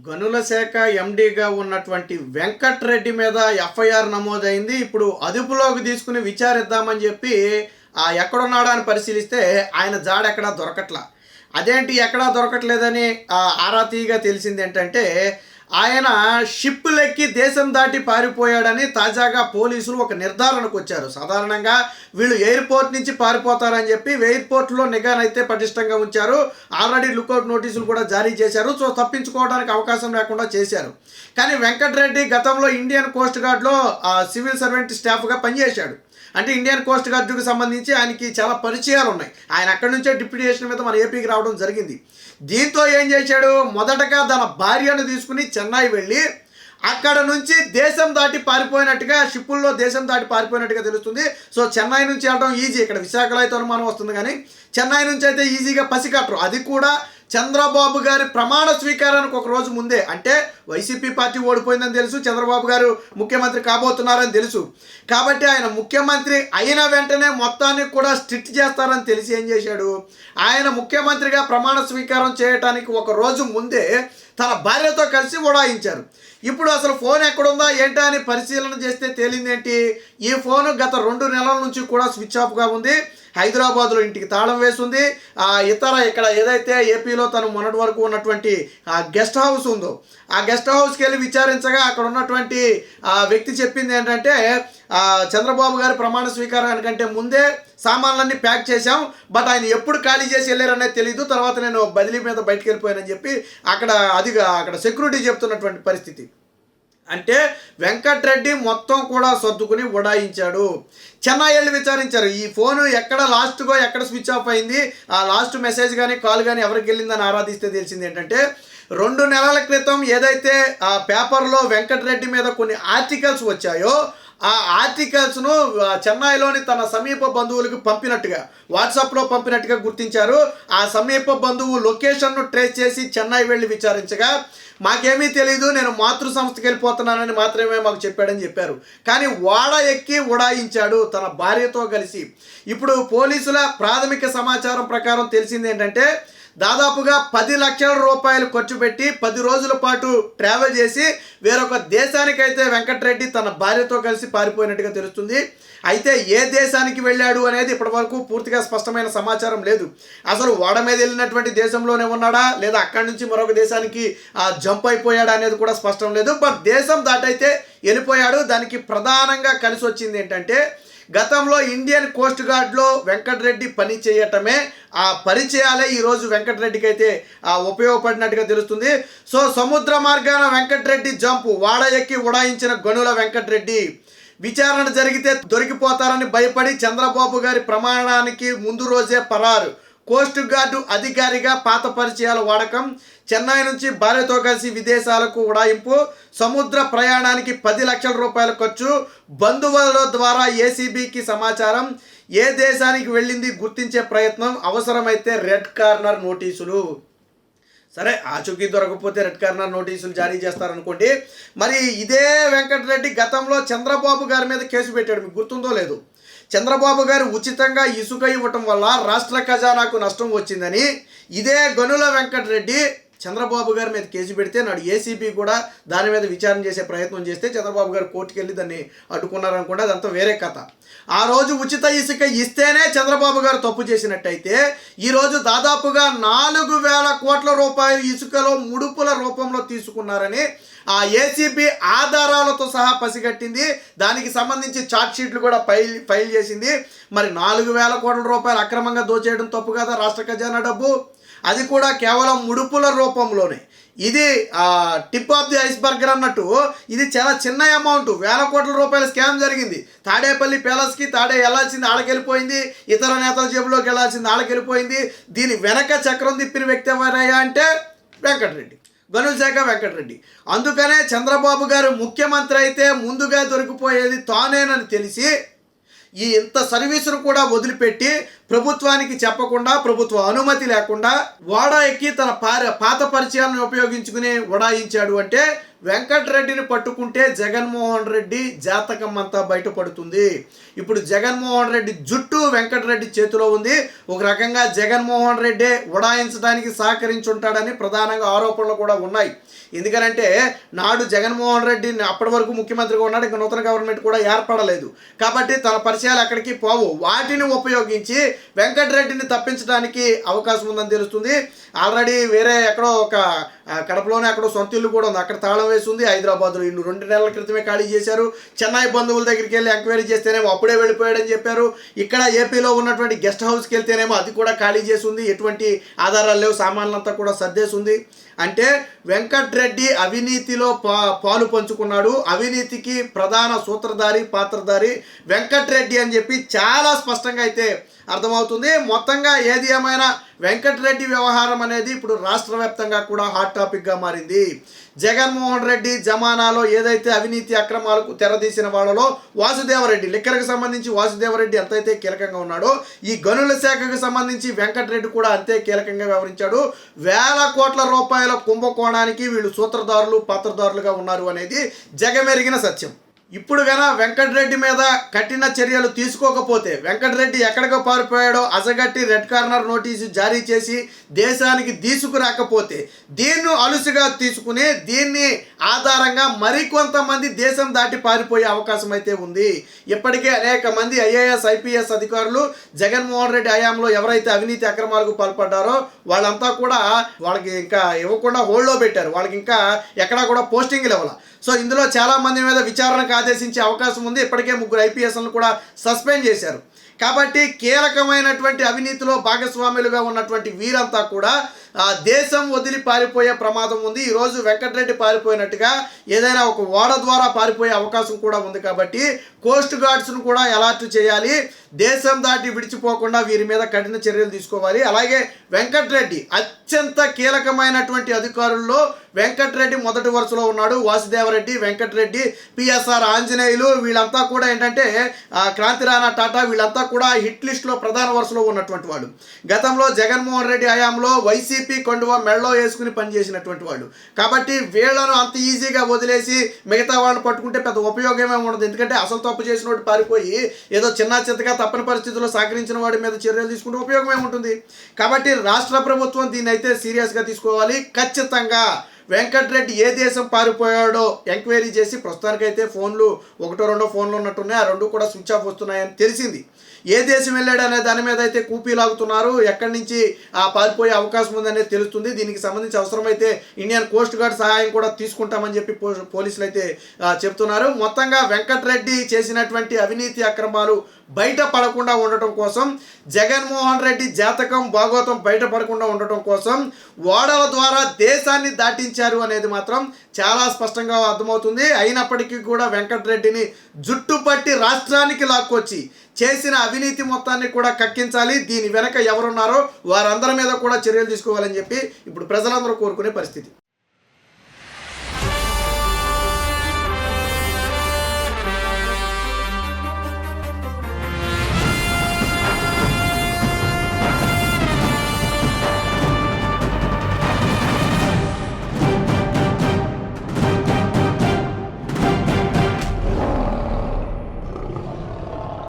గనుల శాఖ ఎండీగా ఉన్నటువంటి వెంకట్రెడ్డి మీద ఎఫ్ఐఆర్ నమోదైంది. ఇప్పుడు అదుపులోకి తీసుకుని విచారిద్దామని చెప్పి ఎక్కడున్నాడా అని పరిశీలిస్తే ఆయన జాడ ఎక్కడా దొరకట్లా. అదేంటి ఎక్కడా దొరకట్లేదని ఆరా తీయగా తెలిసింది ఏంటంటే ఆయన షిప్పులెక్కి దేశం దాటి పారిపోయాడని తాజాగా పోలీసులు ఒక నిర్ధారణకు వచ్చారు. సాధారణంగా వీళ్ళు ఎయిర్పోర్ట్ నుంచి పారిపోతారని చెప్పి ఎయిర్పోర్ట్లో నిఘానైతే పటిష్టంగా ఉంచారు. ఆల్రెడీ లుకౌట్ నోటీసులు కూడా జారీ చేశారు. సో తప్పించుకోవడానికి అవకాశం లేకుండా చేశారు. కానీ వెంకట్రెడ్డి గతంలో ఇండియన్ కోస్ట్ గార్డ్లో సివిల్ సర్వెంట్ స్టాఫ్గా పనిచేశాడు. అంటే ఇండియన్ కోస్ట్ గార్డుకు సంబంధించి ఆయనకి చాలా పరిచయాలు ఉన్నాయి. ఆయన అక్కడి నుంచే డిప్యూటేషన్ మీద మన ఏపీకి రావడం జరిగింది. దీంతో ఏం చేశాడు, మొదటగా తన భార్యను తీసుకుని చెన్నై వెళ్ళి అక్కడ నుంచి దేశం దాటి పారిపోయినట్టుగా, షిప్పుల్లో దేశం దాటి పారిపోయినట్టుగా తెలుస్తుంది. సో చెన్నై నుంచి వెళ్ళడం ఈజీ, ఇక్కడ విశాఖలో అయితే అనుమానం వస్తుంది, కానీ చెన్నై నుంచి అయితే ఈజీగా పసికట్టరు. అది కూడా చంద్రబాబు గారి ప్రమాణ స్వీకారానికి ఒక రోజు ముందే. అంటే వైసీపీ పార్టీ ఓడిపోయిందని తెలుసు, చంద్రబాబు గారు ముఖ్యమంత్రి కాబోతున్నారని తెలుసు. కాబట్టి ఆయన ముఖ్యమంత్రి అయిన వెంటనే మొత్తాన్ని కూడా స్ట్రిక్ట్ చేస్తారని తెలిసి ఏం చేశాడు, ఆయన ముఖ్యమంత్రిగా ప్రమాణ స్వీకారం చేయడానికి ఒక రోజు ముందే తన భార్యతో కలిసి ఉడాయించారు. ఇప్పుడు అసలు ఫోన్ ఎక్కడుందా ఏంటా అని పరిశీలన చేస్తే తేలిందేంటి, ఈ ఫోను గత 2 నెలల నుంచి కూడా స్విచ్ ఆఫ్గా ఉంది. హైదరాబాద్లో ఇంటికి తాళం వేస్తుంది. ఇతర ఇక్కడ ఏదైతే ఏపీలో తను మొన్నటి వరకు ఉన్నటువంటి గెస్ట్ హౌస్ ఉందో ఆ గెస్ట్ హౌస్కి వెళ్ళి విచారించగా అక్కడ ఉన్నటువంటి వ్యక్తి చెప్పింది ఏంటంటే చంద్రబాబు గారి ప్రమాణ స్వీకారానికంటే ముందే సామాన్లన్నీ ప్యాక్ చేశాం, బట్ ఆయన ఎప్పుడు ఖాళీ చేసి వెళ్ళారనేది తెలియదు, తర్వాత నేను బదిలీ మీద బయటకు వెళ్ళిపోయానని చెప్పి అక్కడ సెక్యూరిటీ చెప్తున్నటువంటి పరిస్థితి. అంటే వెంకట్రెడ్డి మొత్తం కూడా సర్దుకుని ఉడాయించాడు. చెన్నై వెళ్ళి విచారించారు, ఈ ఫోను ఎక్కడ లాస్ట్గో ఎక్కడ స్విచ్ ఆఫ్ అయింది, ఆ లాస్ట్ మెసేజ్ కానీ కాల్ కానీ ఎవరికి వెళ్ళిందని ఆరాధిస్తే తెలిసింది ఏంటంటే 2 నెలల క్రితం ఏదైతే ఆ పేపర్లో వెంకట్రెడ్డి మీద కొన్ని ఆర్టికల్స్ వచ్చాయో ఆ ఆర్టికల్స్ను చెన్నైలోని తన సమీప బంధువులకు పంపినట్టుగా, వాట్సాప్లో పంపినట్టుగా గుర్తించారు. ఆ సమీప బంధువు లొకేషన్ను ట్రేస్ చేసి చెన్నై వెళ్ళి విచారించగా మాకేమీ తెలీదు, నేను మాతృ సంస్థకి వెళ్ళిపోతున్నానని మాత్రమే మాకు చెప్పాడని చెప్పారు. కానీ వాడ ఎక్కి ఉడాయించాడు తన భార్యతో కలిసి. ఇప్పుడు పోలీసుల ప్రాథమిక సమాచారం ప్రకారం తెలిసింది ఏంటంటే దాదాపుగా 10 లక్షల రూపాయలు ఖర్చు పెట్టి 10 రోజుల పాటు ట్రావెల్ చేసి వేరొక దేశానికైతే వెంకట్రెడ్డి తన భార్యతో కలిసి పారిపోయినట్టుగా తెలుస్తుంది. అయితే ఏ దేశానికి వెళ్ళాడు అనేది ఇప్పటివరకు పూర్తిగా స్పష్టమైన సమాచారం లేదు. అసలు వాడ మీద వెళ్ళినటువంటి దేశంలోనే ఉన్నాడా లేదా అక్కడి నుంచి మరొక దేశానికి జంప్ అయిపోయాడా అనేది కూడా స్పష్టం లేదు. బట్ దేశం దాటైతే వెళ్ళిపోయాడు. దానికి ప్రధానంగా కలిసి వచ్చింది ఏంటంటే గతంలో ఇండియన్ కోస్ట్ గార్డ్లో వెంకట్రెడ్డి పని చేయటమే, ఆ పరిచయాలే ఈరోజు వెంకట్రెడ్డికి అయితే ఉపయోగపడినట్టుగా తెలుస్తుంది. సో సముద్ర మార్గాన వెంకట్రెడ్డి జంపు, వాడ ఎక్కి ఉడాయించిన గనుల వెంకట్రెడ్డి. విచారణ జరిగితే దొరికిపోతారని భయపడి చంద్రబాబు గారి ప్రమాణానికి ముందు రోజే పరారు. కోస్ట్ గార్డు అధికారిగా పాత పరిచయాల వాడకం, చెన్నై నుంచి భార్యతో కలిసి విదేశాలకు ఉడాయింపు, సముద్ర ప్రయాణానికి 10 లక్షల రూపాయల ఖర్చు, బంధువుల ద్వారా ఏసీబీకి సమాచారం, ఏ దేశానికి వెళ్ళింది గుర్తించే ప్రయత్నం, అవసరమైతే రెడ్ కార్నర్ నోటీసులు. సరే, ఆచూకీ దొరకకపోతే రెడ్ కార్నర్ నోటీసులు జారీ చేస్తారనుకోండి. మరి ఇదే వెంకటరెడ్డి గతంలో చంద్రబాబు గారి మీద కేసు పెట్టాడు, మీకు గుర్తుందో లేదు. చంద్రబాబు గారు ఉచితంగా ఇసుక ఇవ్వటం వల్ల రాష్ట్ర ఖజానాకు నష్టం వచ్చిందని ఇదే గనుల వెంకటరెడ్డి చంద్రబాబు గారి మీద కేసు పెడితే నాడు ఏసీబీ కూడా దాని మీద విచారణ చేసే ప్రయత్నం చేస్తే చంద్రబాబు గారు కోర్టుకు వెళ్ళి దాన్ని అడ్డుకున్నారనుకుంటే అదంతా వేరే కథ. ఆ రోజు ఉచిత ఇసుక ఇస్తేనే చంద్రబాబు గారు తప్పు చేసినట్టయితే ఈరోజు దాదాపుగా 4,000 కోట్ల రూపాయలు ఇసుకలో ముడుపుల రూపంలో తీసుకున్నారని ఆ ఏసీబీ ఆధారాలతో సహా పసిగట్టింది. దానికి సంబంధించి ఛార్జ్ షీట్లు కూడా ఫైల్ చేసింది. మరి 4,000 కోట్ల రూపాయలు అక్రమంగా దోచేయడం తప్పు కదా రాష్ట్ర ఖజానా డబ్బు, అది కూడా కేవలం ముడుపుల రూపంలోనే. ఇది టిప్ ఆఫ్ ది ఐస్బర్గర్ అన్నట్టు ఇది చాలా చిన్న అమౌంట్. 1,000 కోట్ల రూపాయల స్కామ్ జరిగింది. తాడేపల్లి ప్యాలెస్కి వెళ్ళాల్సింది ఆడకెళ్ళిపోయింది, ఇతర నేతల జేబులోకి వెళ్ళాల్సింది ఆడకెళ్ళిపోయింది. దీని వెనక చక్రం తిప్పిన వ్యక్తి ఎవరయ్యా అంటే వెంకటరెడ్డి, గనుల శాఖ వెంకటరెడ్డి. అందుకనే చంద్రబాబు గారు ముఖ్యమంత్రి అయితే ముందుగా దొరికిపోయేది తానేనని తెలిసి ఇంత సర్వీసును కూడా వదిలిపెట్టి ప్రభుత్వానికి చెప్పకుండా, ప్రభుత్వ అనుమతి లేకుండా ఓడా ఎక్కి తన పాత పరిచయాలను ఉపయోగించుకుని ఉడాయించాడు అంటే వెంకటరెడ్డిని పట్టుకుంటే జగన్మోహన్ రెడ్డి జాతకం అంతా బయటపడుతుంది. ఇప్పుడు జగన్మోహన్ రెడ్డి జుట్టు వెంకటరెడ్డి చేతిలో ఉంది. ఒక రకంగా జగన్మోహన్ రెడ్డి ఉడాయించడానికి సహకరించుంటాడని ప్రధానంగా ఆరోపణలు కూడా ఉన్నాయి. ఎందుకనంటే నాడు జగన్మోహన్ రెడ్డి అప్పటి వరకు ముఖ్యమంత్రిగా ఉన్నాడు, ఇంకా నూతన గవర్నమెంట్ కూడా ఏర్పడలేదు కాబట్టి తన పరిచయాలు ఎక్కడికి పోవు. వాటిని ఉపయోగించి వెంకటరెడ్డిని తప్పించడానికి అవకాశం ఉందని తెలుస్తుంది. ఆల్రెడీ వేరే ఎక్కడో ఒక కడపలోనే అక్కడో సొంత ఇల్లు కూడా ఉంది, అక్కడ తాళం వేసి ఉంది. హైదరాబాద్లో ఇల్లు 2 నెలల క్రితమే ఖాళీ చేశారు. చెన్నై బంధువుల దగ్గరికి వెళ్ళి ఎంక్వైరీ చేస్తేనేమో అప్పుడే వెళ్ళిపోయాడని చెప్పారు. ఇక్కడ ఏపీలో ఉన్నటువంటి గెస్ట్ హౌస్కి వెళ్తేనేమో అది కూడా ఖాళీ చేసి ఉంది, ఎటువంటి ఆధారాలు లేవు, సామాన్లంతా కూడా సర్దేసి ఉంది. అంటే వెంకటరెడ్డి అవినీతిలో పాలు పంచుకున్నాడు. అవినీతికి ప్రధాన సూత్రధారి, పాత్రధారి వెంకటరెడ్డి అని చెప్పి చాలా స్పష్టంగా అయితే అర్థమవుతుంది. మొత్తంగా ఏది ఏమైనా వెంకటరెడ్డి వ్యవహారం అనేది ఇప్పుడు రాష్ట్ర వ్యాప్తంగా కూడా హాట్ టాపిక్గా మారింది. జగన్మోహన్ రెడ్డి జమానాలో ఏదైతే అవినీతి అక్రమాలకు తెరదీసిన వాళ్ళలో వాసుదేవరెడ్డి, లిక్కర్కి సంబంధించి వాసుదేవరెడ్డి ఎంతైతే కీలకంగా ఉన్నాడో, ఈ గనుల శాఖకు సంబంధించి వెంకటరెడ్డి కూడా అంతే కీలకంగా వ్యవహరించాడు. వేల కోట్ల రూపాయల కుంభకోణానికి వీళ్ళు సూత్రధారులు, పాత్రధారులుగా ఉన్నారు అనేది జగమెరిగిన సత్యం. ఇప్పుడు గన వెంకటరెడ్డి మీద కఠిన చర్యలు తీసుకోకపోతే, వెంకటరెడ్డి ఎక్కడికో పారిపోయాడో అజగట్టి రెడ్ కార్నర్ నోటీసు జారీ చేసి దేశానికి తీసుకురాకపోతే, దీన్ని అలుసుగా తీసుకుని దీన్ని ఆధారంగా మరికొంతమంది దేశం దాటి పారిపోయే అవకాశం అయితే ఉంది. ఇప్పటికే అనేక మంది ఐఏఎస్, ఐపీఎస్ అధికారులు జగన్మోహన్ రెడ్డి హయాంలో ఎవరైతే అవినీతి అక్రమాలకు పాల్పడ్డారో వాళ్ళంతా కూడా వాళ్ళకి ఇంకా ఇవ్వకుండా హోల్డ్లో పెట్టారు. వాళ్ళకి ఇంకా ఎక్కడా కూడా పోస్టింగ్లు ఇవ్వాలి. సో ఇందులో చాలామంది మీద విచారణకు ఆదేశించే అవకాశం ఉంది. ఇప్పటికే 3 ఐపీఎస్లను కూడా సస్పెండ్ చేశారు. కాబట్టి కీలకమైనటువంటి అవినీతిలో భాగస్వాములుగా ఉన్నటువంటి వీరంతా కూడా దేశం వదిలి పారిపోయే ప్రమాదం ఉంది. ఈరోజు వెంకటరెడ్డి పారిపోయినట్టుగా ఏదైనా ఒక ఓడ ద్వారా పారిపోయే అవకాశం కూడా ఉంది. కాబట్టి కోస్ట్ గార్డ్స్ను కూడా అలర్ట్ చేయాలి. దేశం దాటి విడిచిపోకుండా వీరి మీద కఠిన చర్యలు తీసుకోవాలి. అలాగే వెంకటరెడ్డి అత్యంత కీలకమైనటువంటి అధికారుల్లో వెంకటరెడ్డి మొదటి వరుసలో ఉన్నాడు. వాసుదేవరెడ్డి, వెంకటరెడ్డి, పిఎస్ఆర్ ఆంజనేయులు వీళ్ళంతా కూడా ఏంటంటే క్రాంతిరాణా టాటా వీళ్ళంతా కూడా హిట్ లిస్టులో ప్రధాన వరుసలో ఉన్నటువంటి వాళ్ళు. గతంలో జగన్మోహన్ రెడ్డి హయాంలో వైసీపీ కండువా మెడలో వేసుకుని పనిచేసినటువంటి వాళ్ళు. కాబట్టి వీళ్ళను అంత ఈజీగా వదిలేసి మిగతా వాళ్ళని పట్టుకుంటే పెద్ద ఉపయోగమే ఉండదు. ఎందుకంటే అసలు తప్పు చేసిన వాడు పారిపోయి ఏదో చిన్న చిత్తగా తప్పని పరిస్థితుల్లో సహకరించిన వాడి మీద చర్యలు తీసుకుంటే ఉపయోగం ఏముంటుంది. కాబట్టి రాష్ట్ర ప్రభుత్వం దీన్ని అయితే సీరియస్గా తీసుకోవాలి. ఖచ్చితంగా వెంకటరెడ్డి ఏ దేశం పారిపోయాడో ఎంక్వైరీ చేసి, ప్రస్తుతానికైతే ఫోన్లు 1-2 ఫోన్లు ఉన్నట్టున్నాయి, ఆ 2 కూడా స్విచ్ ఆఫ్ వస్తున్నాయని తెలిసింది. ఏ దేశం వెళ్ళాడు అనే దాని మీద అయితే కూపీలాగుతున్నారు. ఎక్కడి నుంచి పారిపోయే అవకాశం ఉందనేది తెలుస్తుంది. దీనికి సంబంధించి అవసరమైతే ఇండియన్ కోస్ట్ గార్డ్ సహాయం కూడా తీసుకుంటామని చెప్పి పోలీసులు అయితే చెప్తున్నారు. మొత్తంగా వెంకటరెడ్డి చేసినటువంటి అవినీతి అక్రమాలు బయట పడకుండా ఉండటం కోసం, జగన్మోహన్ రెడ్డి జాతకం భాగోతం బయటపడకుండా ఉండటం కోసం ఓడల ద్వారా దేశాన్ని దాటించారు అనేది మాత్రం చాలా స్పష్టంగా అర్థమవుతుంది. అయినప్పటికీ కూడా వెంకటరెడ్డిని జుట్టుపట్టి రాష్ట్రానికి లాక్కొచ్చి చేసిన అవినీతి మొత్తాన్ని కూడా కక్కించాలి. దీని వెనక ఎవరున్నారో వారందరి మీద కూడా చర్యలు తీసుకోవాలని చెప్పి ఇప్పుడు ప్రజలందరూ కోరుకునే పరిస్థితి.